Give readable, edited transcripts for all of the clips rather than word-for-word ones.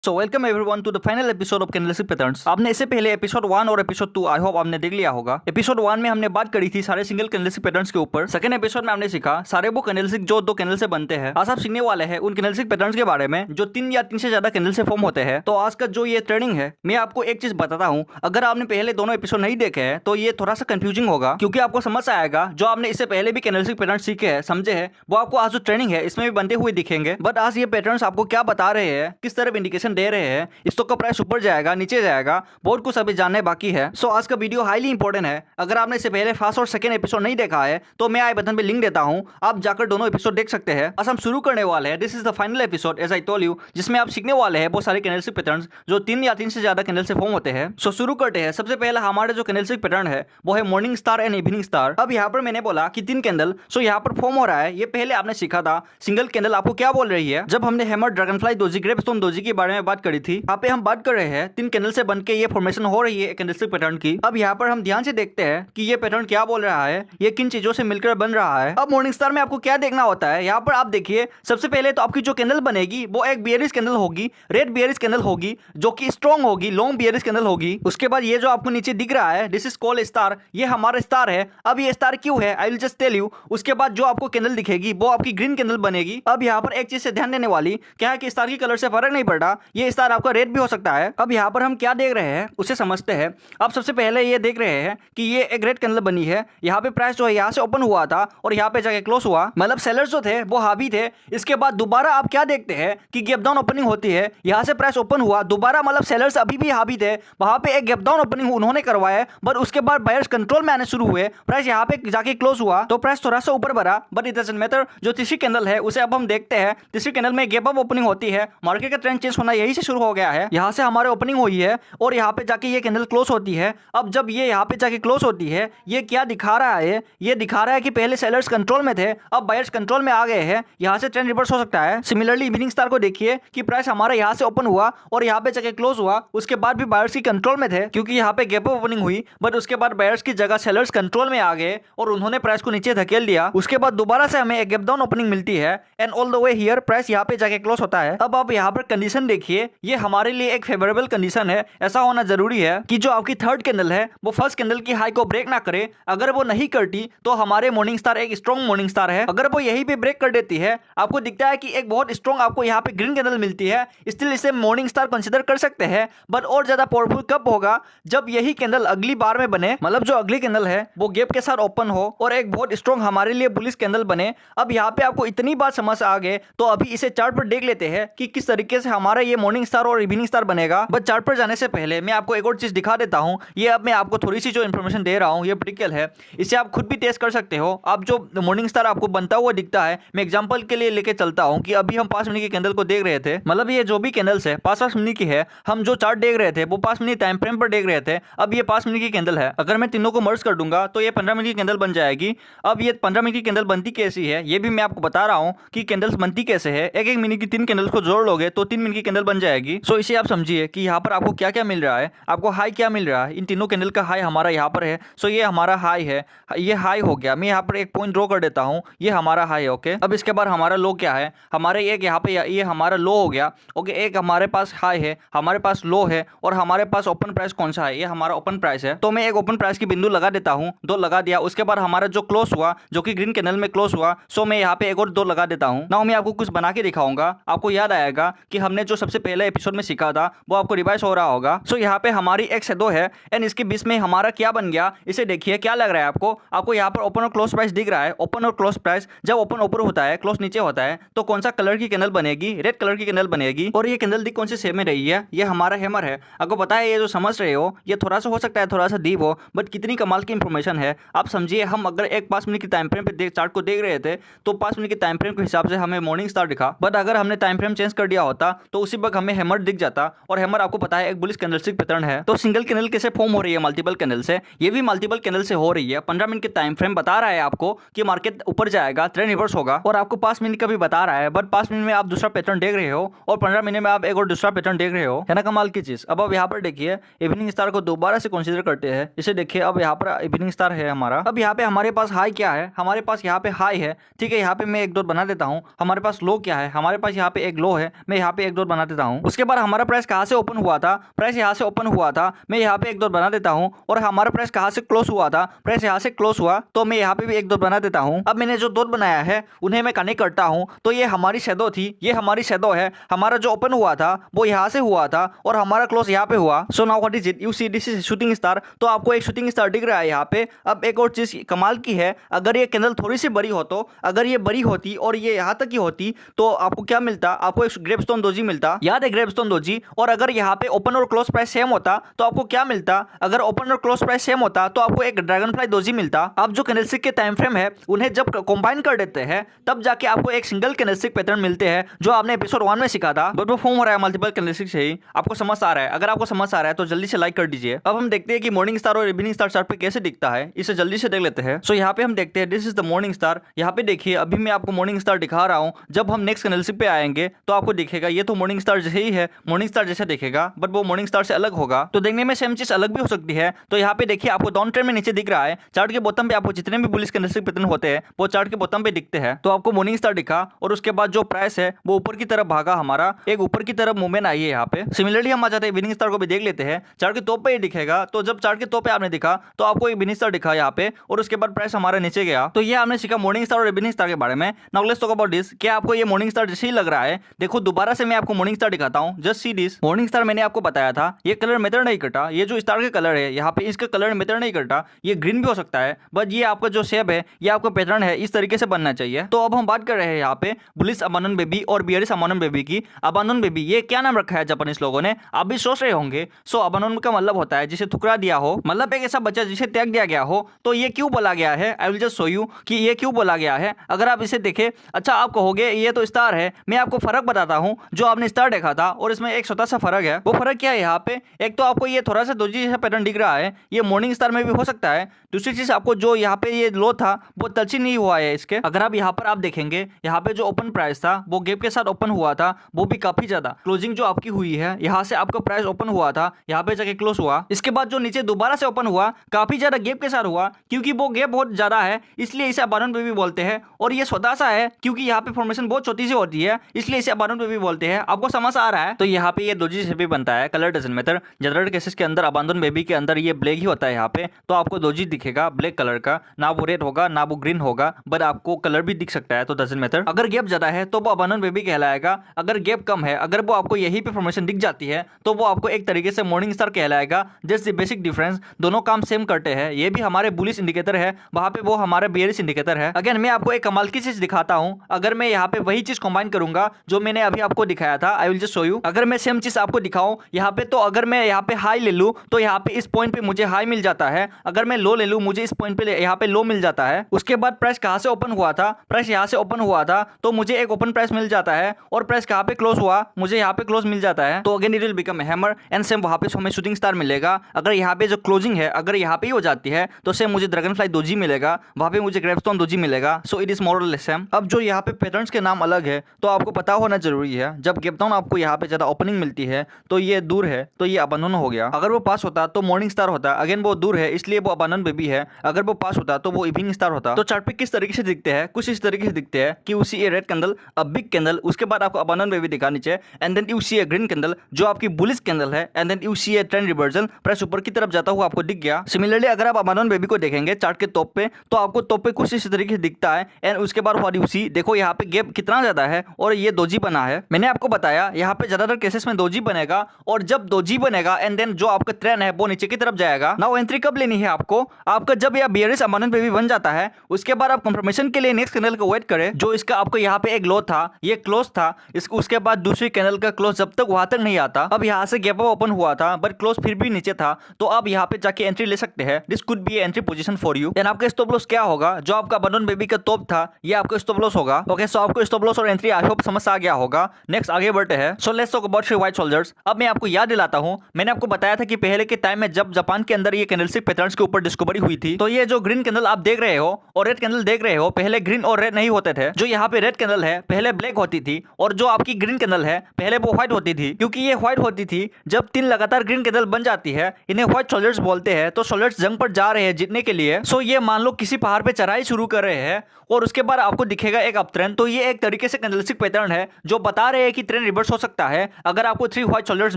So welcome everyone to the final episode of candlestick patterns. आपने इससे पहले episode 1 और एपिसोड 2 आई होप आपने देख लिया होगा। एपिसोड 1 में हमने बात करी थी सारे सिंगल कैंडलस्टिक पैटर्न्स के ऊपर। सेकंड एपिसोड में हमने सीखा सारे वो कैंडलस्टिक जो दो कैंडल से बनते हैं। आज आप सीखने वाले हैं उन कैंडलस्टिक पैटर्न्स के बारे में जो 3 या 3 से ज्यादा कैंडल से फॉर्म होते हैं। तो आज का जो ये ट्रेनिंग है, मैं आपको एक चीज बताता हूँ, अगर आपने पहले दोनों एपिसोड नहीं देखे हैं तो ये थोड़ा सा कंफ्यूजिंग होगा, क्योंकि आपको समझ आएगा जो आपने इससे पहले भी कैंडलस्टिक पैटर्न सीखे हैं, समझे हैं, वो आपको आज जो ट्रेनिंग है इसमें भी बनते हुए दिखेंगे। बट आज ये पैटर्न्स आपको क्या बता रहे हैं, किस तरह इंडिकेशन दे रहे हैं, स्टॉक का प्राइस ऊपर जाएगा नीचे जाएगा, बहुत कुछ अभी जानने बाकी है। सो आज का वीडियो हाईली इंपॉर्टेंट है। अगर आपने इससे पहले फर्स्ट और सेकंड एपिसोड नहीं देखा है तो मैं आई बटन पे लिंक देता हूं, आप जाकर दोनों एपिसोड देख सकते हैं। आज हम शुरू करने वाले हैं, this is the final episode as I told you, जिसमें आप सीखने वाले हैं बहुत सारे कैंडलस्टिक पैटर्न्स जो 3 या 3 से ज्यादा कैंडल से फॉर्म होते हैं। सो शुरू करते हैं। सबसे पहला हमारा जो कैंडलस्टिक पैटर्न है वो है morning star and evening star. अब यहाँ पर मैंने बोला कि 3 कैंडल सो यहाँ पर फॉर्म हो रहा है, ये पहले आपने सीखा था। सिंगल कैंडल आपको क्या बोल रही है, जब हमने हैमर ड्रैगनफ्लाई डोजी ग्रेपस्टोन डोजी के बारे में बात करी थी, यहाँ पे हम बात कर रहे हैं 3 कैंडल से बनके ये फॉर्मेशन हो रही है कैंडलस्टिक पैटर्न की। अब यहाँ पर हम ध्यान से देखते हैं कि ये पैटर्न क्या बोल रहा है, ये किन चीजों से मिलकर बन रहा है। अब मॉर्निंग स्टार में आपको क्या देखना होता है, यहाँ पर आप देखिए सबसे पहले तो आपकी जो कैंडल बनेगी वो एक बियरिश कैंडल होगी, रेड बियरिश कैंडल होगी जो कि स्ट्रॉन्ग होगी, लॉन्ग बियरिश कैंडल होगी। उसके बाद ये जो आपको नीचे दिख रहा है दिस इज कॉल्ड स्टार, ये हमारा स्टार है। अब ये स्टार क्यों है I will just tell you. उसके बाद जो आपको कैंडल दिखेगी वो आपकी ग्रीन कैंडल बनेगी। अब यहाँ पर एक चीज से ध्यान देने वाली क्या है कि स्टार की कलर से फर्क नहीं पड़ता, ये स्टार आपका रेड भी हो सकता है। अब यहाँ पर हम क्या देख रहे हैं उसे समझते हैं। अब सबसे पहले ये देख रहे हैं कि ये एक रेड कैंडल बनी है, यहाँ पे प्राइस जो है यहाँ से ओपन हुआ था और यहाँ पे जाके क्लोज हुआ, मतलब सेलर्स जो थे वो हावी थे। इसके बाद दोबारा आप क्या देखते हैं कि गैप डाउन ओपनिंग होती है, यहाँ से प्राइस ओपन हुआ दोबारा, मतलब सेलर्स अभी भी हावी थे, वहां पे एक गैप डाउन ओपनिंग उन्होंने करवाया, बट उसके बाद बायर्स कंट्रोल में आने शुरू हुए, प्राइस यहाँ पे जाके क्लोज हुआ तो प्राइस थोड़ा सा ऊपर बढ़ा। But it doesn't matter. जो तीसरी कैंडल है उसे अब हम देखते हैं। तीसरी कैंडल में गैप अप ओपनिंग होती है, मार्केट का ट्रेंड चेंज होना यही से शुरू हो गया है। यहाँ से हमारे ओपनिंग हुई है और यहाँ पे जाके ये कैंडल क्लोज होती है। अब जब ये यहाँ पे जाके क्लोज होती है, ये क्या दिखा रहा है, ये दिखा रहा है कि पहले सेलर्स कंट्रोल में थे, अब बायर्स कंट्रोल में आ गए हैं, यहाँ से ट्रेंड रिवर्स हो सकता है। सिमिलरली इवनिंग स्टार को देखिए कि प्राइस हमारा यहाँ से ओपन हुआ और यहाँ पे जाके क्लोज हुआ, उसके बाद भी बायर्स की कंट्रोल में थे क्योंकि यहाँ पे गैप अप ओपनिंग हुई, बट उसके बाद बायर्स की जगह सेलर्स कंट्रोल में आ गए और उन्होंने प्राइस को नीचे धकेल दिया। उसके बाद दोबारा से हमें एक गैप डाउन ओपनिंग मिलती है and all the way here price यहाँ पे जाके क्लोज होता है। अब आप यहाँ पर कंडीशन देखिए, ये हमारे लिए एक फेवरेबल कंडीशन है। ऐसा होना जरूरी है कि जो आपकी थर्ड कैंडल है वो फर्स्ट कैंडल की हाई को ब्रेक ना करे। अगर वो नहीं करती तो हमारे मॉर्निंग स्टार एक स्ट्रॉन्ग मॉर्निंग स्टार है। अगर वो यहीं पे ब्रेक कर देती है, आपको दिखता है कि एक बहुत स्ट्रॉन्ग आपको यहाँ पे ग्रीन कैंडल मिलती है, स्टिल इसे मॉर्निंग स्टार कंसीडर कर सकते हैं। बट और ज्यादा पावरफुल कब होगा, जब यही कैंडल अगली बार में बने, मतलब जो अगली कैंडल है वो गैप के साथ ओपन हो और एक बहुत स्ट्रॉन्ग हमारे लिए बुलिश कैंडल बने। अब यहाँ पे आपको इतनी बात समझ आ गए तो अभी इसे चार्ट पर देख लेते हैं कि किस तरीके से हमारा ये मॉर्निंग स्टार और इवनिंग स्टार बनेगा। बट चार्ट पर जाने से पहले मैं आपको एक और चीज दिखा देता हूँ। ये अब मैं आपको थोड़ी सी जो इन्फॉर्मेशन दे रहा हूँ ये प्रैक्टिकल है, इसे आप खुद भी टेस्ट कर सकते हो। आप जो मॉर्निंग स्टार आपको बनता हुआ दिखता है, मैं एग्जांपल के लिए लेके चलता हूँ कि अभी हम 5 मिनट की कैंडल को देख रहे थे, मतलब ये जो भी कैंडल्स है 5-5 मिनट की है, हम जो चार्ट देख रहे थे वो 5 मिनट टाइम फ्रेम पर देख रहे थे। अब ये 5 मिनट की कैंडल है, अगर मैं तीनों को मर्ज कर दूंगा तो ये 15 मिनट की कैंडल बन जाएगी। अब ये 15 मिनट की कैंडल बनती कैसी है ये भी मैं आपको बता रहा हूँ कि कैंडल्स बनती कैसे है। एक मिनट की 3 कैंडल्स को जोड़ लोगे तो 3 मिनट की कैंडल बन जाएगी। सो इसे आप समझिए कि यहाँ पर आपको क्या क्या मिल रहा है, आपको हाई क्या मिल रहा है। इन तीनों कैंडल का हाई हमारा यहाँ पर है, सो ये हमारा हाई है, ये हाई हो गया। मैं यहाँ पर एक पॉइंट ड्रॉ कर देता हूँ, ये हमारा हाई है। ओके, अब इसके बाद हमारा लो क्या है, हमारे एक यहाँ पे ये हमारा लो हो गया। ओके, एक हमारे पास हाई है, हमारे पास लो है और हमारे पास ओपन प्राइस कौन सा है, ये हमारा ओपन प्राइस है। तो मैं एक ओपन प्राइस की बिंदु लगा देता हूँ, 2 लगा दिया। उसके बाद हमारा जो क्लोज हुआ जो कि ग्रीन कैंडल में क्लोज हुआ, सो मैं यहाँ पे एक और 2 लगा देता हूँ। नाउ मैं आपको कुछ बना के दिखाऊंगा, आपको याद आएगा कि हमने जो सबसे पहले एपिसोड में सीखा था वो आपको रिवाइज हो रहा होगा। सो यहाँ पे हमारी एक से 2 है एंड इसके बीच में हमारा क्या बन गया, इसे देखिए क्या लग रहा है आपको यहाँ पर ओपन और क्लोज प्राइस दिख रहा है। ओपन और क्लोज प्राइस जब ओपन ऊपर होता है क्लोज नीचे होता है तो कौन सा कलर की कैंडल बनेगी, रेड कलर की कैंडल बनेगी। और ये कैंडल दिख कौन से शेप में रही है, ये हमारा हैमर है। आपको पता है ये जो समझ रहे हो ये थोड़ा सा हो सकता है थोड़ा सा डीप हो, बट कितनी कमाल की इंफॉर्मेशन है आप समझिए। हम अगर एक 5 मिनट की टाइम फ्रेम पे चार्ट को देख रहे थे तो 5 मिनट की टाइम फ्रेम के हिसाब से हमें मॉर्निंग स्टार दिखा, बट अगर हमने टाइम फ्रेम चेंज कर दिया होता तो उसी वक्त हमें हैमर दिख जाता। और हैमर आपको पता है एक बुलिश कैंडलस्टिक पैटर्न है। तो सिंगल कैंडल कैसे फॉर्म हो रही है मल्टीपल कैंडल से, ये भी मल्टीपल कैंडल से हो रही है। 15 मिनट के टाइम फ्रेम बता रहा है आपको कि मार्केट ऊपर जाएगा, ट्रेंड रिवर्स होगा, और आपको 5 मिनट का भी बता रहा है, बट 5 मिनट में आप दूसरा पैटर्न देख रहे हो और 15 मिनट में आप एक और दूसरा पैटर्न देख रहे हो, है ना कमाल की चीज। अब यहाँ पर देखिए इवनिंग स्टार को दोबारा से कंसीडर करते हैं। इसे देखिए अब यहाँ पर इवनिंग स्टार है हमारा। अब यहाँ पे हमारे पास हाई क्या है, हमारे पास यहाँ पे हाई है, ठीक है। यहाँ पे मैं एक 2 बना देता हूँ। हमारे पास लो क्या है, हमारे पास यहाँ पे एक लो है, मैं यहाँ पे एक 2 बना देता हूँ। उसके बाद हमारा प्राइस कहाँ से ओपन हुआ था, प्राइस यहाँ से ओपन हुआ था, मैं यहाँ पे एक डॉट बना देता हूँ। और हमारा प्राइस कहाँ से क्लोज हुआ था, प्राइस यहाँ से क्लोज हुआ, तो मैं यहाँ पे भी एक डॉट बना देता हूँ। अब मैंने जो डॉट बनाया है उन्हें मैं कनेक्ट करता हूँ, तो ये हमारी शैडो थी, ये हमारी शैडो है। हमारा जो ओपन हुआ था वो यहाँ से हुआ था और हमारा क्लोज यहाँ पे हुआ। So now what is it, you see this is shooting star. तो आपको एक शूटिंग स्टार दिख रहा है यहाँ पे। अब एक और चीज कमाल की है, अगर ये कैंडल थोड़ी सी बड़ी हो, तो अगर ये बड़ी होती और ये यहाँ तक की होती तो आपको क्या मिलता, आपको एक ग्रेपस्टोन डोजी मिलता, याद है ग्रेपस्टोन डोजी। और अगर यहाँ पे ओपन और क्लोज प्राइस सेम होता तो आपको क्या मिलता, अगर ओपन और क्लोज प्राइस सेम होता तो आपको एक ड्रैगन फ्लाई डोजी मिलता। अब जो कैंडलस्टिक के टाइम फ्रेम है उन्हें जब कंबाइन कर देते हैं तब जाके आपको एक सिंगल कैंडलस्टिक पैटर्न मिलते हैं, जो आपने एपिसोड 1 में सीखा था। बट वो फॉर्म हो रहा है मल्टीपल कैंडलस्टिक से ही। आपको समझ आ रहा है? अगर आपको समझ आ रहा है तो जल्दी से लाइक कर दीजिए। अब हम देखते हैं कि मॉर्निंग स्टार और इवनिंग स्टार चार्ट पे कैसे दिखता है, इसे जल्दी से देख लेते हैं। सो यहाँ पे हम देखते हैं this is the morning star. यहाँ पे देखिए अभी मैं आपको मॉर्निंग स्टार दिखा रहा हूँ। जब हम नेक्स्ट कैंडलस्टिक पे आएंगे तो आपको दिखेगा ये तो मॉर्निंग स्टार जैसे ही है, मॉर्निंग स्टार जैसे दिखेगा, बट वो मॉर्निंग स्टार से अलग होगा। तो देखने में सेम चीज अलग भी हो सकती है। तो यहाँ पे देखिए आपको डाउन ट्रेंड में नीचे दिख रहा है, चार्ट के बॉटम पे आपको जितने भी बुलिश कैंडलस्टिक पैटर्न होते हैं वो चार्ट के बॉटम पे दिखते हैं। तो आपको मॉर्निंग स्टार दिखा और उसके बाद जो प्राइस है वो ऊपर की तरफ भागा, हमारा एक ऊपर की तरफ मूवमेंट आई है यहाँ पे। सिमिलरली हम आ जाते हैं इवनिंग स्टार को भी देख लेते हैं। चार्ट के टॉप पे ही दिखेगा, तो जब चार्ट के टॉप पे आपने दिखा तो आपको एक इवनिंग स्टार दिखा यहाँ पे और उसके बाद प्राइस हमारा नीचे गया। तो ये आपने सीखा मॉर्निंग स्टार और इवनिंग स्टार के बारे में। Now let's talk about this. क्या आपको ये मॉर्निंग स्टार जैसे ही लग रहा है? देखो दोबारा से मैं आपको मॉर्निंग स्टार दिखाता हूँ, just see this. Morning star मैंने आपको बताया था ये कलर मेथड नहीं कटा, ये जो स्टार के कलर है यहाँ पे इसका कलर मेथड नहीं कटा, ये ग्रीन भी हो सकता है, बट ये आपका जो शेप है ये आपका पैटर्न है इस तरीके से बनना चाहिए। तो अब हम बात कर रहे हैं यहाँ पे बुलिश अबांडन बेबी और बियरिश अबांडन बेबी की। अबांडन बेबी ये क्या नाम रखा है जापानीज लोगों ने, आप भी सोच रहे होंगे। सो अबांडन का मतलब होता है जिसे ठुकरा दिया हो, मतलब एक ऐसा बच्चा जिसे त्याग दिया गया हो। तो ये क्यों बोला गया है, I will just show you कि ये क्यों बोला गया है। अगर आप इसे देखें, अच्छा आप कहोगे ये तो स्टार है, मैं आपको फर्क बताता हूँ। जो आपने स्टार देखा था और इसमें एक छोटा सा फर्क है। वो फर्क क्या है यहाँ पे, एक तो आपको ये थोड़ा सा दोजी जैसा पैटर्न दिख रहा है, ये मॉर्निंग स्टार में भी हो सकता है। दूसरी चीज आपको जो यहाँ पे ये लो था वो टच ही नहीं हुआ है इसके। अगर आप यहाँ पर आप देखेंगे, यहाँ पे जो ओपन प्राइस था वो गैप के साथ ओपन हुआ था, वो भी काफी ज्यादा। क्लोजिंग जो आपकी हुई है, यहाँ से आपका प्राइस ओपन हुआ था, यहाँ पे जाके क्लोज हुआ। इसके बाद जो नीचे दोबारा से ओपन हुआ काफी ज्यादा गैप के साथ हुआ, क्योंकि वो गैप बहुत ज्यादा है इसलिए इसे अबांडन बेबी बोलते हैं। और ये छोटा सा है क्योंकि यहाँ पे फॉर्मेशन बहुत छोटी सी होती है, इसलिए इसे अबांडन बेबी बोलते हैं। आपको समझ आ रहा है? तो यहाँ पे ये दोजी से भी बनता है, कलर डजंट मैटर। ज्यादातर केसेस के अंदर अबांडन बेबी के अंदर ये ब्लैक ही होता है यहाँ पे, तो आपको दोजी दिखेगा ब्लैक कलर का, ना वो रेड होगा ना वो ग्रीन होगा, बट आपको कलर भी दिख सकता है, तो डजंट मैटर। अगर गैप ज्यादा है तो वो अबांडन बेबी कहलाएगा, अगर गैप कम है, अगर वो आपको यही पे फॉर्मेशन दिख जाती है तो वो आपको एक तरीके से मॉर्निंग स्टार कहलाएगा। जस्ट द बेसिक डिफरेंस, दोनों काम सेम करते हैं। ये भी हमारे बुलिश इंडिकेटर है, वहां पे वो हमारे बेयरिश इंडिकेटर है। अगेन मैं आपको एक कमाल की चीज दिखाता हूं, अगर मैं यहाँ पे वही चीज कंबाइन करूंगा जो मैंने अभी आपको दिखाया था, आई विल जस्ट शो यू। अगर मैं सेम चीज आपको दिखाऊं यहाँ पे, तो अगर मैं यहाँ पे हाई ले लूं तो यहाँ पे इस पॉइंट पे मुझे हाई मिल जाता है, अगर मैं लो ले लूं मुझे इस पॉइंट पे यहाँ पे लो मिल जाता है। उसके बाद प्राइस कहाँ से ओपन हुआ था, प्राइस यहाँ से ओपन हुआ था तो मुझे एक ओपन प्राइस मिल जाता है, और प्राइस कहाँ पे क्लोज हुआ मुझे यहाँ पे क्लोज मिल जाता है। तो again it will become hammer and same वहाँ पे हमें शूटिंग स्टार मिलेगा। अगर यहाँ पे जो क्लोजिंग है अगर यहाँ पे ही हो जाती है तो सेम मुझे ड्रैगन फ्लाई दोजी मिलेगा, वहाँ पे मुझे ग्रेपस्टोन दोजी मिलेगा। सो इट इज मोर और लेस सेम। अब जो यहाँ पे पैटर्न्स के नाम अलग है तो आपको पता होना जरूरी है। जब गैप डाउन आपको यहाँ पे ज्यादा ओपनिंग मिलती है तो ये दूर है, तो ये अबांडन हो गया। अगर वो पास होता तो मॉर्निंग स्टार होता, अगेन वो दूर है इसलिए वो अबांडन बेबी है। अगर वो पास होता तो वो इवनिंग स्टार होता। तो चार्ट पे किस तरीके से दिखते हैं, कुछ इस तरीके से दिखते हैं कि उसी a red candle, a big candle, उसके बाद आपको अबांडन बेबी दिखा नीचे, and then you see a green candle जो आपकी बुलिश कैंडल है, and then you see a trend reversal, price ऊपर की तरफ जाता हुआ आपको दिख गया। सिमिलरली अगर आप अबांडन बेबी को देखेंगे चार्ट के टॉप पे तो आपको टॉप पे कुछ इस तरीके से दिखता है, एंड उसके बाद व्हाट यू सी, देखो यहाँ पे गैप कितना ज्यादा है और ये दोजी बना है। मैंने आपको बताया यहाँ पे ज्यादातर केसेस में दोजी बनेगा, और जब दोजी बनेगा एंड देन जो आपका ट्रेंड है वो नीचे की तरफ जाएगा। नाउ एंट्री कब लेनी है आपको, आपका जब यह बियरिश अबांडन बेबी बन जाता है उसके बाद आप कंफर्मेशन के लिए नेक्स्ट कैंडल को वेट करें, जो इसका आपको यहाँ पे एक लो था, ये क्लोज था, उसके बाद दूसरी कैंडल का क्लोज जब तक वहां तक नहीं आता। अब यहाँ से गैप अप ओपन हुआ था बट क्लोज फिर भी नीचे था, तो आप यहाँ पे जाके एंट्री ले सकते हैं। This could be entry position for you. And आपका स्टॉप लॉस क्या होगा, जो आपका अबांडन बेबी का टॉप था ये आपका स्टॉप लॉस होगा। ओके, सो आपको स्टॉप लॉस और एंट्री आई होप समझ आ गया होगा। नेक्स्ट आगे बढ़ते हैं। So let's talk about 3 white soldiers. अब मैं आपको याद दिलाता हूँ, मैंने आपको बताया था कि पहले के टाइम में जब जापान के अंदर ये कैंडलस्टिक पैटर्न्स के ऊपर डिस्कवरी हुई थी, तो ये जो ग्रीन कैंडल आप देख रहे हो और रेड कैंडल देख रहे हो, पहले ग्रीन और रेड नहीं होते थे। जो यहाँ पे रेड कैंडल है पहले ब्लैक होती थी, और जो आपकी ग्रीन कैंडल है पहले वो व्हाइट होती थी। क्योंकि ये व्हाइट होती थी, जब 3 लगातार ग्रीन कैंडल बन जाती है इन्हें व्हाइट सोल्जर्स बोलते हैं। तो सोल्जर्स जंग पर जा रहे हैं जीतने के लिए। सो ये मान लो किसी पहाड़ पे चढ़ाई शुरू कर रहे हैं और उसके बाद आपको दिखेगा एक अप ट्रेंड, तो ये एक तरीके से कैंडलस्टिक पैटर्न है जो बता रहे हैं कि ट्रेंड रिवर्स हो सकता है अगर आपको 3 व्हाइट शोल्डर्स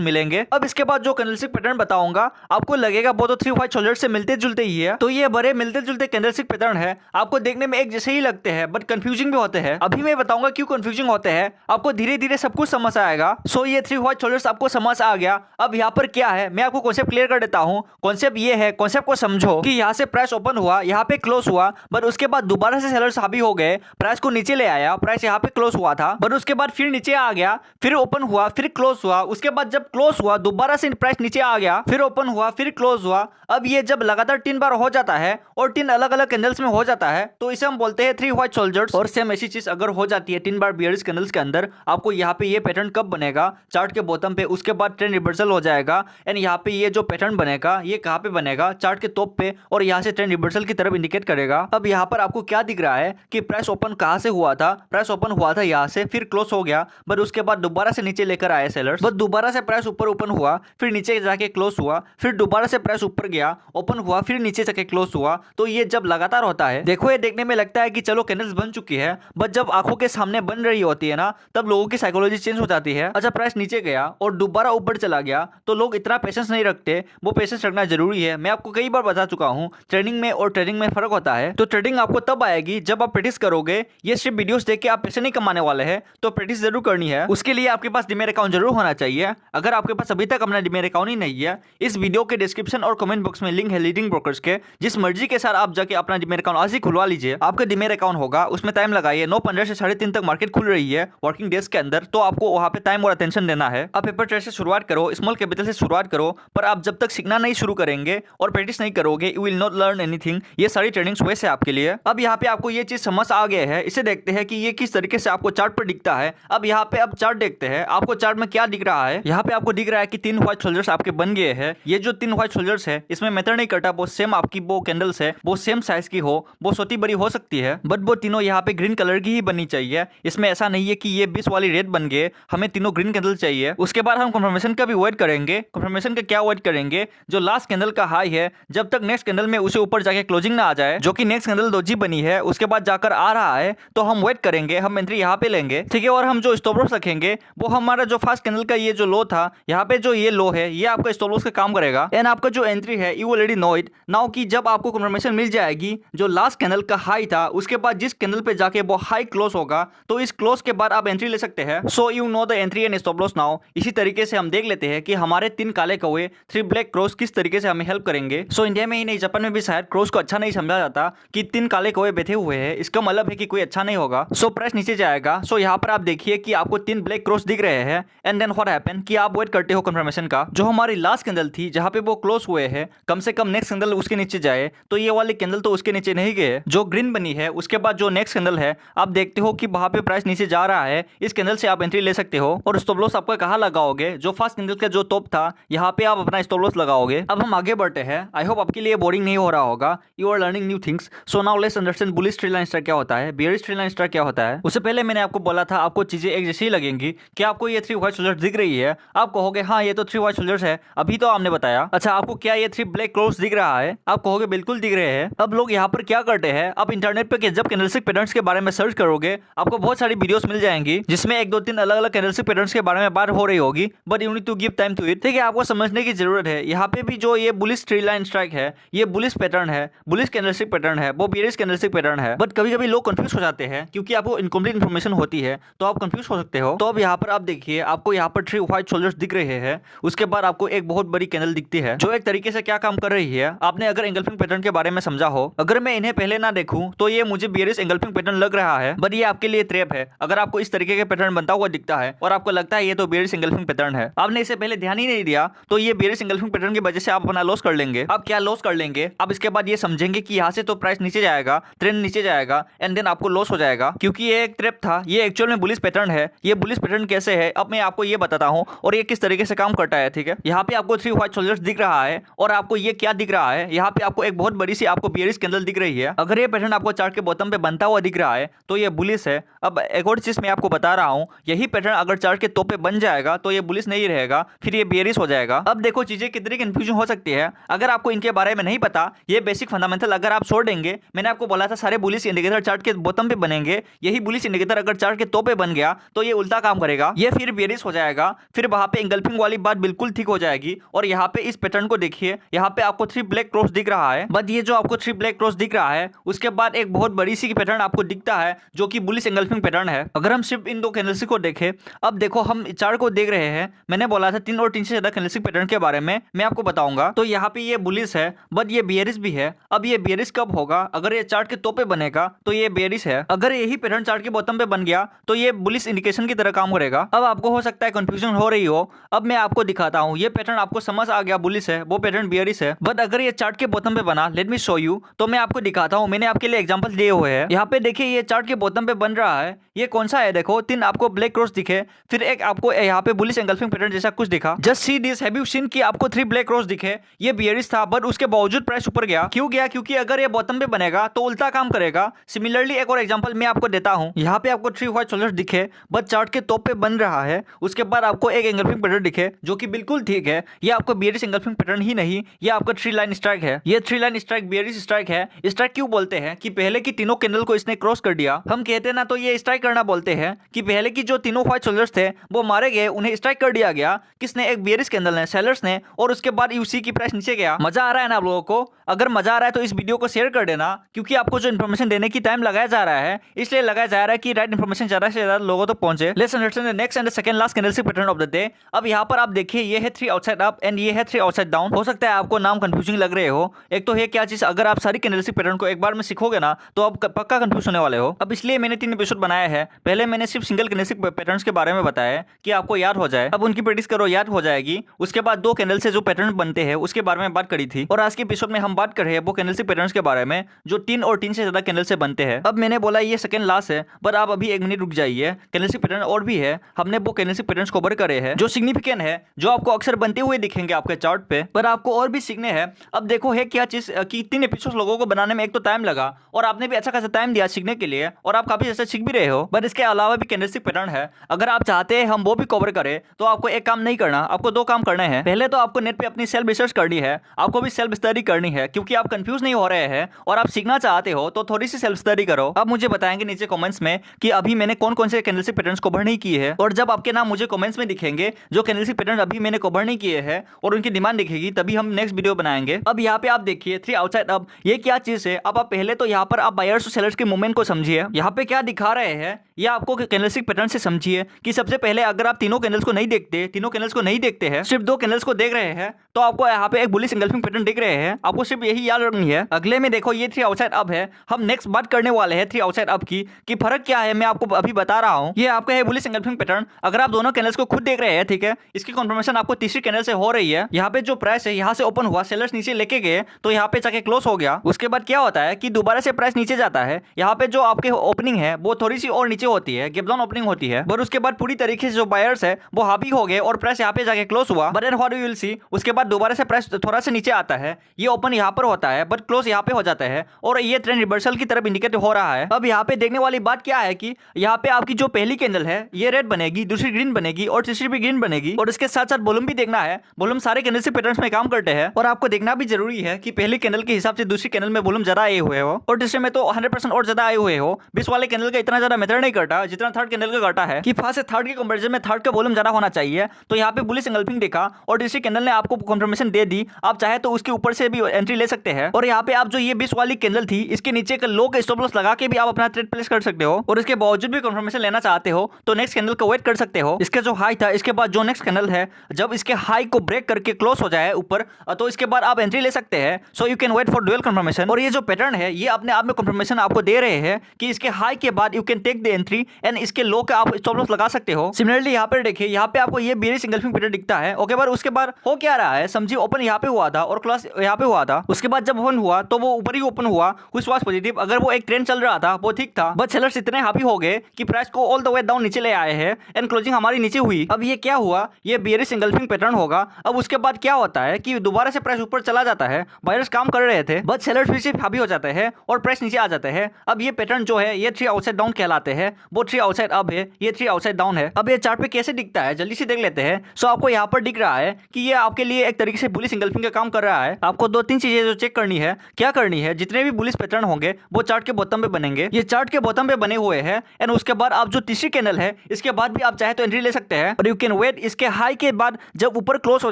मिलेंगे। अब इसके बाद जो कैंडलस्टिक पैटर्न बताऊंगा आपको लगेगा वो तो 3 व्हाइट शोल्डर्स से मिलते जुलते ही है। तो ये बड़े मिलते जुलते कैंडलस्टिक पैटर्न है, आपको देखने में एक जैसे ही लगते हैं बट कंफ्यूजिंग भी होते हैं। अभी मैं बताऊंगा क्यों कंफ्यूजिंग होते हैं, आपको धीरे धीरे सब कुछ समझ आएगा। सो ये 3 व्हाइट शोल्डर्स आपको समझ आ गया। अब यहाँ पर क्या है मैं आपको कॉन्सेप्ट क्लियर कर देता हूँ। कॉन्सेप्ट ये है, कॉन्सेप्ट को समझो कि यहाँ से प्राइस ओपन हुआ, यहाँ पे क्लोज हुआ, बट उसके बाद दोबारा से सेलर्स हावी हो गए, प्राइस को नीचे ले आया, प्राइस यहाँ पे क्लोज हुआ था, बट उसके बाद फिर नीचे आ गया, फिर ओपन हुआ, फिर क्लोज हुआ, उसके बाद जब क्लोज हुआ दोबारा से प्राइस नीचे आ गया, फिर ओपन हुआ, फिर क्लोज हुआ। अब ये जब लगातार 3 बार हो जाता है और 3 अलग अलग कैंडल्स में हो जाता है तो इसे हम बोलते हैं 3 व्हाइट शोल्डर्स। और सेम ऐसी चीज अगर हो जाती है 3 बार बियरिश कैंडल्स के अंदर, आपको यहाँ पे ये पैटर्न कब बनेगा, चार्ट के बॉटम पे, उसके बाद ट्रेंड रिवर्सल हो जाएगा एंड यहाँ पे ये जो पैटर्न बनेगा ये कहाँ पे बनेगा, चार्ट के टॉप पे, और यहाँ से ट्रेंड रिवर्सल की तरफ इंडिकेट करेगा। अब यहाँ पर आपको क्या दिख रहा है कि प्राइस ओपन कहाँ से हुआ था, प्राइस ओपन हुआ था यहाँ से, फिर क्लोज हो गया, बट उसके बाद दोबारा से नीचे लेकर आए सेलर्स, बट दोबारा से प्राइस ऊपर ओपन हुआ, फिर नीचे जाके क्लोज हुआ, फिर दोबारा से प्राइस ऊपर गया, ओपन हुआ, फिर नीचे जाके क्लोज हुआ। तो ये जब लगातार होता है, देखो ये देखने में लगता है कि चलो कैंडल्स बन चुकी है, बट जब आंखों के सामने बन रही होती है ना तब लोगों की साइकोलॉजी चेंज हो जाती है। अच्छा प्राइस नीचे गया और दोबारा ऊपर चला गया तो लोग इतना पेशेंस नहीं रखते, वो पेशेंस रखना जरूरी है। मैं आपको कई बार बता चुका हूँ ट्रेडिंग में और ट्रेडिंग में फर्क होता है। तो ट्रेडिंग आपको तब आएगी जब आप प्रैक्टिस करोगे, ये सिर्फ वीडियोस देख के आप पैसे नहीं कमाने वाले हैं, तो प्रैक्टिस जरूर करनी है। उसके लिए आपके पास डीमैट अकाउंट जरूर होना चाहिए। अगर आपके पास अभी तक अपना डीमैट अकाउंट ही नहीं है, इस वीडियो के डिस्क्रिप्शन और कमेंट बॉक्स में लिंक है लीडिंग ब्रोकर्स के, जिस मर्जी के साथ आप जाके अपना डीमैट अकाउंट आज ही खुलवा लीजिए। आपका डीमैट अकाउंट होगा, उसमें टाइम लगाइए, 9:15 से 3:30 तक मार्केट खुल रही है वर्किंग डेज के अंदर, तो आपको वहां पे टाइम और अटेंशन देना है। आप पेपर ट्रेड से शुरुआत करो, स्मॉल कैपिटल से शुरुआत करो, पर आप जब तक सीखना नहीं शुरू करेंगे और प्रैक्टिस नहीं करोगे you will not learn anything. ये सारी ट्रेडिंग्स वैसे आपके लिए। अब यहाँ पे आपको ये चीज समझ आ गया है, इसे देखते हैं कि ये किस तरीके से आपको चार्ट पर दिखता है। अब यहाँ पे अब चार्ट देखते हैं, आपको चार्ट में क्या दिख रहा है। यहाँ पे आपको दिख रहा है कि 3 व्हाइट शोल्डर्स आपके बन गए हैं। ये जो 3 व्हाइट शोल्डर्स है इसमें मैटर नहीं करता वो सेम आपकी वो कैंडल्स है, वो सेम साइज की हो, वो छोटी बड़ी हो सकती है, बट वो तीनों यहाँ पे ग्रीन कलर की ही बननी चाहिए। इसमें ऐसा नहीं है कि ये 20 वाली रेड बन गए, हमें तीनों ग्रीन कैंडल चाहिए। उसके बाद हम कंफर्मेशन का भी वेट करेंगे। कंफर्मेशन का क्या वेट करेंगे, जो लास्ट कैंडल का हाई है जब तक नेक्स्ट कैंडल में उसे ऊपर जाके क्लोजिंग ना आ जाए, जो कि नेक्स्ट कैंडल डोजी बनी है उसके बाद जाकर आ रहा है, तो हम वेट करेंगे, हम एंट्री यहाँ पे लेंगे, ठीक है। और हम जो स्टॉप लॉस रखेंगे वो हमारा जो फर्स्ट कैंडल का ये जो लो था, यहाँ पे जो ये लो है ये आपका स्टॉप लॉस का काम करेगा। एंड आपका जो एंट्री है you already know it now कि जब आपको कंफर्मेशन मिल जाएगी जो लास्ट कैंडल का हाई था उसके बाद जिस कैंडल पे जाके वो हाई क्लोज होगा, तो इस क्लोज के बाद आप एंट्री ले सकते हैं। So you know the entry and stop loss now. इसी तरीके से हम देख लेते हैं कि हमारे 3 काले कौवे 3 ब्लैक क्रॉस किस तरीके से हमें हेल्प करेंगे। सो इंडिया में ही नहीं जापान में भी शायद क्रॉस को अच्छा नहीं समझा जाता कि 3 काले कौवे बैठे हुए हैं, इसका मतलब है कि कोई अच्छा नहीं होगा। सो प्राइस नीचे जाएगा। सो यहाँ पर आप देखिए कि आपको 3 ब्लैक क्रॉस दिख रहे हैं एंड देन व्हाट हैपन कि आप वेट करते हो कंफर्मेशन का। जो हमारी लास्ट कैंडल थी जहाँ पे वो क्लोज हुए हैं, कम से कम नेक्स्ट कैंडल उसके नीचे जाए, तो ये वाली कैंडल तो उसके नीचे नहीं गए, जो ग्रीन बनी है उसके बाद जो नेक्स्ट कैंडल है आप देखते हो कि वहां पे प्राइस नीचे जा रहा है, इस कैंडल से आप एंट्री ले सकते हो। और स्टॉप लॉस आपका कहाँ लगाओगे, जो फर्स्ट कैंडल का जो टॉप था यहाँ पे आप अपना स्टॉप लॉस लगाओगे। अब हम आगे बढ़ते हैं। आई होप आपके लिए बोरिंग नहीं हो रहा होगा, you are learning new things. So now let's understand bullish trade line strike क्या होता है, बेयरिश ट्रेड लाइन स्ट्राइक क्या होता है। उससे पहले मैंने आपको बोला था आपको चीजें एक जैसी ही लगेंगी। क्या आपको ये 3 व्हाइट शोल्डर्स दिख रही है, आप कहोगे हाँ ये तो 3 व्हाइट शोल्डर्स है, अभी तो आपने बताया। अच्छा आपको क्या ये 3 ब्लैक क्रॉस दिख रहा है, आप कहोगे बिल्कुल दिख रहे हैं। अब लोग यहाँ पर क्या करते हैं, आप इंटरनेट पे जब कैंडलस्टिक पैटर्न्स के बारे में सर्च करोगे आपको बहुत सारी वीडियोस मिल जाएंगी जिसमें 1 2 3 अलग अलग कैंडलस्टिक पैटर्न्स के बारे में बात हो रही होगी, but you need to give time to it. ठीक है, आपको समझने की जरूरत है। यहाँ पे भी जो ये बुलिश ट्रेड लाइन स्ट्राइक है, ये बुलिश पैटर्न है, बुलिश कैंडलस्टिक पैटर्न है, वो बेयरिश कैंडलस्टिक पैटर्न है। बट कभी कभी लोग कंफ्यूज हो जाते हैं क्योंकि आपको इनकम्प्लीट इन्फॉर्मेशन होती है, तो आप कंफ्यूज हो सकते हो। तो अब यहाँ पर आप देखिए, आपको यहाँ पर 3 व्हाइट शोल्डर्स दिख रहे हैं, उसके बाद आपको एक बहुत बड़ी कैंडल दिखती है जो एक तरीके से क्या काम कर रही है। आपने अगर एंगल्फिंग पैटर्न के बारे में समझा हो, अगर मैं इन्हें पहले ना देखूं तो ये मुझे बेयरिश एंगल्फिंग पैटर्न लग रहा है, बट ये आपके लिए ट्रैप है। अगर आपको इस तरीके के पैटर्न बनता हुआ दिखता है और आपको लगता है ये तो बेयरिश एंगल्फिंग पैटर्न है, आपने इसे पहले ध्यान ही नहीं दिया, तो ये बेयरिश एंगल्फिंग पैटर्न की वजह से आप अपना लॉस कर लेंगे। आप क्या लॉस कर लेंगे, आप इसके बाद ये समझेंगे कि यहाँ से तो प्राइस नीचे जाएगा, ट्रेंड नीचे जाएगा एंड देन आपको लॉस हो जाएगा क्योंकि ये एक ट्रैप था। ये एक्चुअल में बुलिश पैटर्न है। ये बुलिश पैटर्न कैसे है अब मैं आपको ये बताता हूँ और ये किस तरीके से काम करता है। ठीक है, यहाँ पे आपको 3 व्हाइट शोल्डर्स दिख रहा है और आपको ये क्या दिख रहा है, यहाँ पे आपको एक बहुत बड़ी सी आपको बेयरिश कैंडल दिख रही है। अगर ये पैटर्न आपको चार्ट के बॉटम पे बनता हुआ दिख रहा है तो ये बुलिश है। अब एक और चीज मैं आपको बता रहा हूँ, यही पैटर्न अगर चार्ट के टॉप पे बन जाएगा तो ये बुलिश नहीं रहेगा, फिर ये बेयरिश हो जाएगा। अब देखो चीजें कितनी कंफ्यूजन हो सकती है अगर आपको इनके बारे में नहीं पता। ये बेसिक फंडामेंटल अगर आप छोड़ देंगे, मैंने आपको बोला था सारे बुलिश इंडिकेटर चार्ट के बॉटम पे बनेंगे, यही बुलिश इंडिकेटर अगर चार्ट के टॉप पे बन गया तो ये उल्टा काम करेगा। करेगा, ये फिर बेरिश हो जाएगा, फिर वहां पे एंगल्फिंग वाली बात बिल्कुल ठीक हो जाएगी। और यहाँ पे इस पैटर्न को देखिए, यहाँ पे आपको 3 ब्लैक क्रॉस दिख रहा है, बट ये जो आपको 3 ब्लैक क्रॉस दिख रहा है उसके बाद एक बहुत बड़ी सी पैटर्न आपको दिखता है जो कि बुलिश एंगल्फिंग पैटर्न है। अगर हम सिर्फ इन दो कैंडलस्टिक को देखें, अब देखो हम चार्ट को देख रहे हैं, मैंने बोला था 3 और 3 से ज्यादा कैंडलस्टिक पैटर्न के बारे में मैं आपको बताऊंगा। तो यहाँ पे ये बुलिश है बट ये बेयरिश भी है। अब ये बेयरिश कब होगा? अगर ये चार्ट के टॉप पे बनेगा तो ये बेयरिश है, अगर यही पैटर्न चार्ट के बॉटम पे बन गया तो ये बुलिश इंडिकेशन की तरह काम करेगा। अब आपको हो सकता है कंफ्यूजन हो रही हो, अब मैं आपको दिखाता हूँ। ये पैटर्न आपको समझ आ गया, बुलिश है, वो पैटर्न बेयरिश है। बट अगर ये चार्ट के बॉटम पे बना, लेट मी शो यू, तो मैं आपको दिखाता हूँ। मैंने आपके लिए एग्जांपल दिए हुए हैं। यहाँ पे देखिए ये चार्ट के बॉटम पे बन रहा है, ये कौन सा है? देखो 3 आपको ब्लैक क्रॉस दिखे, फिर एक आपको यहाँ पे बुलिश एंगल्फिंग पैटर्न जैसा कुछ दिखा। Just see this, have you seen कि आपको 3 ब्लैक क्रॉस दिखे, ये बेयरिश था बट उसके बावजूद प्राइस ऊपर गया। क्यों गया? क्योंकि अगर ये बॉटम पे बनेगा तो उल्टा काम करेगा। सिमिलरली एक और एग्जांपल मैं आपको देता हूँ। यहाँ पे आपको 3 व्हाइट शोल्डर्स दिखे बट चार्ट के टॉप पे बन रहा है, उसके बाद आपको एक एंगल्फिंग पैटर्न दिखे जो कि बिल्कुल ठीक है। ये आपको बेयरिश एंगल्फिंग पैटर्न ही नहीं, ये आपका 3 लाइन स्ट्राइक है। ये 3 लाइन स्ट्राइक बेयरिश स्ट्राइक है। स्ट्राइक क्यों बोलते हैं? कि पहले की तीनों कैंडल को इसने क्रॉस कर दिया, हम कहते हैं ना, तो ये स्ट्राइक करना बोलते हैं कि पहले की जो तीनों व्हाइट शोल्डर्स थे वो मारे गए, उन्हें स्ट्राइक कर दिया गया। किसने? एक बेयरिश कैंडल ने, सेलर्स ने, और उसके बाद यूसी की प्राइस नीचे गया। मजा आ रहा है ना आप लोगों को? अगर मजा आ रहा है तो इस वीडियो को शेयर कर देना, क्योंकि आपको जो इन्फॉर्मेशन देने की टाइम लगाया जा रहा है, इसलिए लगाया जा रहा है कि राइट इन्फॉर्मेशन ज्यादा से ज्यादा लोगों तक पहुंचे। Let's understand the next and second last candlestick pattern of the day. अब यहाँ पर आप देखिए, ये है 3 आउटसाइड अप एंड ये है 3 आउटसाइड डाउन। हो सकता है आपको नाम कंफ्यूजिंग लग रहे हो। एक तो है क्या चीज, अगर आप सारी कैंडलस्टिक पैटर्न को एक बार में सीखोगे ना तो आप पक्का कंफ्यूज होने वाले हो। अब इसलिए मैंने 3 एपिसोड बनाया है। पहले मैंने सिर्फ सिंगल कैंडलस्टिक पैटर्न्स के बारे में बताया कि आपको याद हो जाए। अब उनकी प्रैक्टिस करो, याद हो जाएगी। उसके बाद 2 कैंडल से जो पैटर्न बनते हैं उसके बारे में बात करी थी, और आज के एपिसोड में हम बात कर रहे हैं वो कैंडलस्टिक पैटर्न्स के बारे में जो 3 और 3 से ज्यादा कैंडल से बनते हैं। अब मैंने बोला ये सेकंड लास्ट है, पर आप अभी 1 मिनट रुक जाइए। कैंडलस्टिक पैटर्न और भी है, हमने वो कैंडलस्टिक पैटर्न्स कवर करे हैं जो सिग्निफिकेंट है, जो आपको अक्सर बनते हुए दिखेंगे आपके चार्ट पे, पर आपको और भी सीखने हैं। अब देखो है क्या चीज कि 3 एपिसोड लोगों को बनाने में एक तो टाइम लगा, और आपने भी अच्छा खासा टाइम दिया सीखने के लिए, और आप काफी अच्छा सीख भी रहे हो। बट इसके अलावा भी कैंडलस्टिक पैटर्न है, अगर आप चाहते हैं हम वो भी कवर करें तो आपको एक काम नहीं करना, आपको 2 काम करने हैं। पहले तो आपको नेट पे अपनी सेल्फ रिसर्च करनी है, आपको भी सेल्फ स्टडी करनी है, क्योंकि आप कंफ्यूज नहीं हो रहे हैं और आप सीखना चाहते हो तो थोड़ी सी सेल्फ स्टडी करो। अब मुझे बताएंगे नीचे कमेंट्स में कि अभी मैंने कौन कौन से कैंडलस्टिक पैटर्न्स कवर नहीं किए हैं, और जब आपके नाम मुझे कमेंट्स में दिखेंगे जो कैंडलस्टिक पैटर्न अभी मैंने कवर नहीं किए हैं और उनकी डिमांड दिखेगी, तभी हम नेक्स्ट वीडियो बनाएंगे। अब यहाँ पे आप देखिए 3 आउटसाइड अब, ये क्या चीज है? अब आप पहले तो यहाँ पर आप बायर्स और सेलर्स के मूवमेंट को समझिए। यहाँ पे क्या दिखा रहे हैं ये आपको कैंडलस्टिक पैटर्न से समझिए कि सबसे पहले अगर आप तीनों कैंडल्स को नहीं देखते, तीनों कैंडल्स को नहीं देखते हैं, सिर्फ 2 कैंडल्स को देख रहे हैं, तो आपको यहाँ पे एक बुलिश एंगल्फिंग पैटर्न दिख रहे हैं। आपको सिर्फ यही याद रखनी है। अगले में देखो ये 3 आउटसाइड अप है, हम नेक्स्ट बात करने वाले हैं 3 आउटसाइड अप की कि फर्क क्या है, मैं आपको अभी बता रहा हूँ। ये आपका है बुलिश एंगल्फिंग पैटर्न। अगर आप दोनों कैंडल्स को खुद देख रहे हैं, ठीक है, इसकी कंफर्मेशन आपको तीसरी कैंडल से हो रही है। यहाँ पे जो प्राइस है यहाँ से ओपन हुआ, सेलर्स नीचे लेके गए तो यहाँ पे जाके क्लोज हो गया। उसके बाद क्या होता है कि दोबारा से प्राइस नीचे जाता है। यहाँ पे जो आपके ओपनिंग है वो थोड़ी सी और नीचे होती है, गैप डाउन ओपनिंग होती है, पर उसके बाद पूरी तरीके से जो बायर्स है वो हावी हो गए और प्राइस यहाँ पे जाके क्लोज हुआ। But then what you will see, उसके बाद दोबारा से प्राइस थोड़ा सा नीचे आता है, ये ओपन यहाँ पर होता है बट क्लोज यहाँ पे हो जाता है, और ये ट्रेंड रिवर्सल की तरफ इंडिकेट हो रहा है। अब यहाँ पे देखने वाली बात क्या है कि यहाँ पे आपकी जो पहली कैंडल है ये रेड बनेगी, दूसरी ग्रीन बनेगी और तीसरी भी ग्रीन बनेगी, और इसके साथ साथ वॉल्यूम भी देखना है। वॉल्यूम सारे कैंडलस्टिक पैटर्न्स में काम करते हैं, और आपको देखना भी जरूरी है कि पहली कैंडल के हिसाब से दूसरी कैंडल में वॉल्यूम ज्यादा आए हुए हो और तीसरे में तो 100% और ज्यादा आए हुए हो। 20 वाले कैंडल का इतना ज्यादा मैटर नहीं करता जितना थर्ड कैंडल का करता है, कि फर्स्ट से थर्ड के कंपैरिजन में थर्ड का वॉल्यूम ज्यादा होना चाहिए। तो यहाँ पे बुलिश एंगल्फिंग देखा और तीसरी कैंडल ने आपको कंफर्मेशन दे दी, आप चाहे तो उसके ऊपर से भी एंट्री ले सकते हैं। और यहाँ पे आप जो ये 20 वाली कैंडल थी इसके नीचे का लो का स्टॉप लॉस लगा के भी आप अपना ट्रेड प्लेस कर सकते हो, और इसके बावजूद भी कंफर्मेशन लेना चाहते हो तो नेक्स्ट कैंडल का वेट कर सकते हो। इसके जो हाई था इसके बाद जो नेक्स्ट कैंडल है जब इसके हाई को ब्रेक करके क्लोज हो जाए ऊपर, तो इसके बाद आप एंट्री ले सकते हैं। So you can wait for dual confirmation. और ये जो पैटर्न है ये अपने आप में कंफर्मेशन आपको दे रहे हैं कि इसके हाई के बाद you can take the entry and इसके लो का आप स्टॉप लॉस लगा सकते हो। सिमिलरली यहाँ पर देखिए, यहाँ पे आपको ये बेयरिश एंगल्फिंग पैटर्न दिखता है। ओके, पर उसके बाद हो क्या रहा है समझिए, ओपन यहाँ पे हुआ था और क्लोज यहाँ पे हुआ था। उसके बाद जब ओपन हुआ तो वो ऊपर ही ओपन हुआ, व्हिच वाज पॉजिटिव। अगर वो एक ट्रेंड चल रहा था वो ठीक था, बट सेलर्स इतने हैप्पी हो गए कि प्राइस को ऑल द वे डाउन नीचे ले आए हैं एंड क्लोजिंग हमारी नीचे हुई। अब ये क्या हुआ, ये बेयरिश एंगल्फिंग पैटर्न होगा। अब उसके बाद क्या होता है कि दोबारा से प्राइस ऊपर चला जाता है, बायर्स काम कर रहे थे बट सेलर्स फिर से हैप्पी हो जाते हैं और प्राइस नीचे आ जाते हैं। अब ये पैटर्न जो है ये 3 आउटसाइड डाउन कहलाते हैं, वो 3 आउटसाइड अप है, ये 3 आउटसाइड डाउन है। अब ये चार्ट पे कैसे दिखता है जल्दी से देख लेते हैं। सो आपको यहाँ पर दिख रहा है कि ये आपके लिए एक तरीके से बुलिश इंगल्फिंग का काम कर रहा है। आपको 2-3 चीजें जो चेक करनी है, क्या करनी है, जितने भी बुलिश पैटर्न होंगे वो चार्ट के बॉटम पे बनेंगे। ये चार्ट के बॉटम पे बने हुए हैं एंड उसके बाद आप जो तीसरी कैंडल है इसके बाद भी आप चाहे तो एंट्री ले सकते हैं और यू कैन वेट। इसके हाई के बाद जब ऊपर क्लोज हो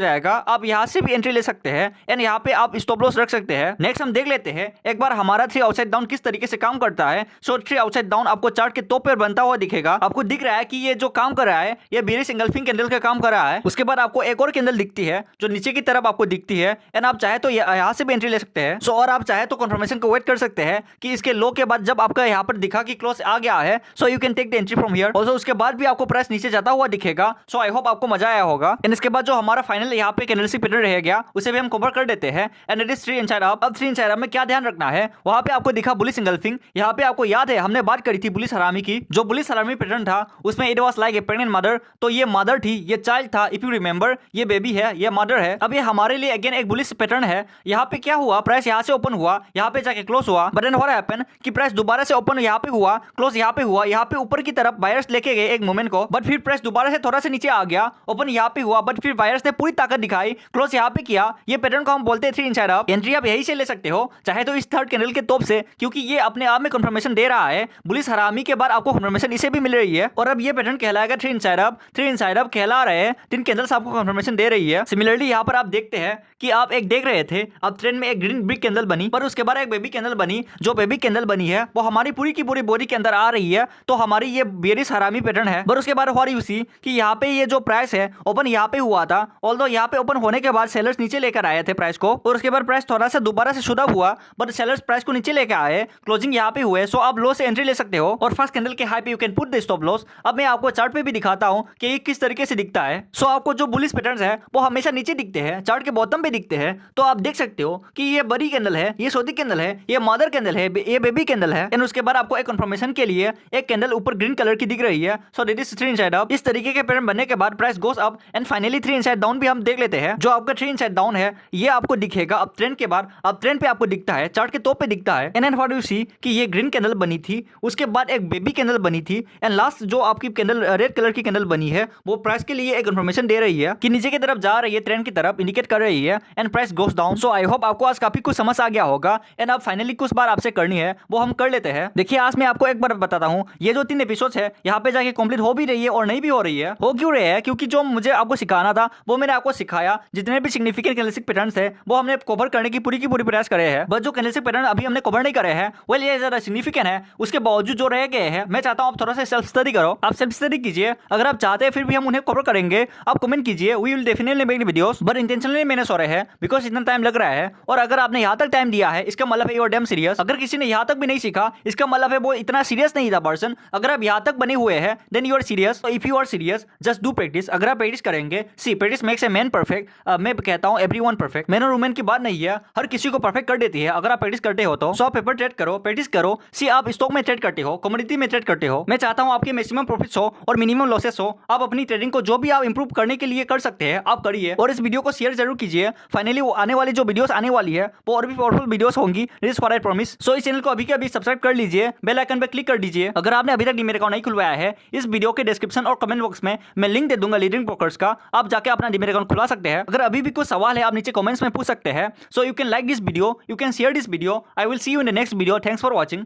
जाएगा आप यहाँ से भी एंट्री ले सकते हैं एंड यहाँ पे आप स्टॉप लॉस रख सकते हैं। नेक्स्ट हम देख लेते हैं एक बार हमारा 3 आउटसाइड डाउन किस तरीके से काम करता है। सो 3 आउटसाइड डाउन आपको चार्ट के टॉप पर बनता हुआ दिखेगा। आपको दिख रहा है कि ये जो काम कर रहा है ये बेरिश इंगल्फिंग कैंडल का काम कर रहा है। उसके बाद आपको एक और कैंडल दिखती है जो नीचे की तरफ आपको दिखती है एंड आप चाहे तो यहाँ से भी एंट्री ले सकते हैं। सो और आप चाहे तो कंफर्मेशन को वेट कर सकते हैं कि इसके लो के बाद जब आपका यहाँ पर दिखा कि क्लोज आ गया है so you can take the entry from here. Also उसके बाद भी आपको प्राइस नीचे जाता हुआ दिखेगा। सो आई होप आपको मजा आया होगा। एंड इसके बाद जो हमारा फाइनल यहाँ पे कैंडलस्टिक पैटर्न रह गया उसे भी हम कवर कर देते हैं and it is 3 inside up. अब 3 इनसाइड अप में क्या ध्यान रखना है, वहां पे आपको दिखा बुलिश इंगल्फिंग। यहाँ पे आपको याद है हमने बात करी थी बुलिश हरामी की। जो बुलिश हरामी पैटर्न था उसमें it was like a pregnant mother. तो ये मदर थी, ये चाइल्ड था, इफ यू रिमेंबर ये बेबी है, ये मदर है। अब ये हमारे लिए अगेन एक बुलिश पैटर्न है। यहाँ पे क्या हुआ, प्राइस यहाँ से ओपन हुआ, यहाँ पे जाके क्लोज हुआ, बट देन व्हाट हैपेंड कि प्राइस दोबारा से ओपन यहाँ पे हुआ, क्लोज यहाँ पे हुआ, यहाँ पे ऊपर की तरफ बायर्स लेके गए एक मोमेंट को, बट फिर प्राइस दोबारा से थोड़ा सा नीचे आ गया, ओपन यहाँ पे हुआ, बट फिर बायर्स ने पूरी ताकत दिखाई, क्लोज यहाँ पे किया। ये पैटर्न को हम बोलते हैं 3 इनसाइड अप। एंट्री आप यही से ले सकते हो, चाहे तो इस थर्ड कैंडल के टॉप से, क्योंकि ये अपने आप में कंफर्मेशन दे रहा है। बुलिश हरामी के बाद आपको कंफर्मेशन इसे भी मिल रही है और अब ये पैटर्न कहलाएगा 3 इनसाइड अप। 3 इनसाइड अप कहला रहे हैं, 3 कैंडल्स आपको कंफर्मेशन दे रही है। सिमिलरली यहाँ पर आप देखते हैं कि आप एक देख रहे थे, अब ट्रेंड में एक ग्रीन बिग कैंडल बनी, पर उसके बाद एक बेबी कैंडल बनी। जो बेबी कैंडल बनी है वो हमारी पूरी की पूरी बॉडी के अंदर आ रही है, तो हमारी ये बेरिश हरामी पैटर्न है। पर उसके बाद व्हाट यू सी कि यहाँ पे ये जो प्राइस है ओपन यहाँ पे हुआ था, ऑल्दो यहाँ पे ओपन होने के बाद सेलर्स नीचे लेकर आए थे प्राइस को, और उसके बाद प्राइस थोड़ा सा दोबारा से शुदा हुआ, बट सेलर्स प्राइस को नीचे लेकर आए, क्लोजिंग यहाँ पे हुए। सो आप लो से एंट्री ले सकते हो और फर्स्ट कैंडल के हाई पे you can put the stop loss. अब मैं आपको चार्ट पे भी दिखाता हूँ कि ये किस तरीके से दिखता है। सो आपको जो बुलिश पैटर्न्स है वो हमेशा नीचे दिखते हैं, चार्ट के बॉटम पे दिखते हैं। तो आप देख सकते हो कि ये बड़ी कैंडल है, ये छोटी कैंडल है, ये मदर कैंडल है, ये बेबी कैंडल है। एंड उसके बाद आपको एक कंफर्मेशन के लिए एक कैंडल ऊपर ग्रीन कलर की दिख रही है। So this is 3 inside up. इस तरीके के पैटर्न बनने के बाद price goes up and finally 3 inside down भी हम देख लेते हैं। जो आपका 3 इनसाइड डाउन है ये आपको दिखेगा अब ट्रेंड के बाद, अब ट्रेंड पे आपको दिखता है, चार्ट के टॉप पे दिखता है। एंड व्हाट यू सी कि ये ग्रीन कैंडल बनी थी, उसके बाद एक बेबी कैंडल बनी थी एंड लास्ट जो आपकी कैंडल रेड कलर की कैंडल बनी है वो प्राइस के लिए एक इन्फॉर्मेशन दे रही है कि नीचे की तरफ जा रही है, ट्रेंड की तरफ इंडिकेट कर रही है and price goes down. So I hope आपको आज काफी कुछ समझ आ गया होगा एंड अब फाइनली कुछ बार आपसे करनी है वो हम कर लेते हैं। देखिए आज मैं आपको एक बार बताता हूँ, ये जो 3 एपिसोड है यहाँ पे जाके कंप्लीट हो भी रही है और नहीं भी हो रही है। हो क्यों रही है, क्योंकि जो मुझे आपको सिखाना था वो मैंने आपको सिखाया। जितने भी सिग्निफिकेंट कैंडलस्टिक पैटर्न्स है वो हमने कवर करने की पूरी प्रयास करे हैं, बट जो कैंडलस्टिक पैटर्न अभी हमने कवर नहीं करे हैं वेल ये ज्यादा सिग्निफिकेंट है, उसके बावजूद जो रह गए हैं मैं चाहता हूँ आप थोड़ा सा सेल्फ स्टडी करो। आप सेल्फ स्टडी कीजिए, अगर आप चाहते हैं फिर भी हम उन्हें कवर करेंगे। आप कमेंट कीजिए, we will definitely make videos, but intentionally मैंने सो रहे हैं बिकॉज इतना टाइम लग रहा है। और अगर आपने यहाँ तक टाइम दिया है इसका मतलब है यू आर डैम सीरियस। अगर किसी ने यहाँ तक भी नहीं सीखा इसका मतलब है वो इतना सीरियस नहीं था पर्सन। अगर आप यहाँ तक बने हुए हैं then you are serious. If you are serious just do practice. अगर आप प्रैक्टिस करेंगे, see practice makes a man perfect. मैं कहता हूँ एवरीवन परफेक्ट, मैन और वुमेन की बात नहीं है, हर किसी को परफेक्ट कर देती है अगर आप प्रैक्टिस करते हो तो। सो आप पेपर ट्रेड करो, प्रैक्टिस करो। सी आप स्टॉक में ट्रेड करते हो, कमोडिटी में ट्रेड करते हो, मैं चाहता हूँ आपके मैक्सिमम प्रॉफिट्स हो और मिनिमम लॉसेस हो। आप अपनी ट्रेडिंग को जो भी आप इंप्रूव करने के लिए कर सकते हैं आप करिए और इस वीडियो को शेयर जरूर कीजिए। फाइनली वो आने वाली जो वीडियोस आने वाली है वो और भी पावरफुल वीडियोस होंगी, दिस फॉर आई प्रॉमिस। सो इस चैनल को अभी के अभी सब्सक्राइब कर लीजिए, बेल आइकन पे क्लिक कर दीजिए। अगर आपने अभी तक डीमैट अकाउंट नहीं खुलवाया है इस वीडियो के डिस्क्रिप्शन और कमेंट बॉक्स में मैं लिंक दे दूंगा लीडिंग ब्रोकर्स का, आप जाके अपना डीमैट अकाउंट खुला सकते हैं। अगर अभी भी कुछ सवाल है आप नीचे कमेंट्स में पूछ सकते हैं। So you can like this video, you can share this video. I will see you in the next video. Thanks for watching.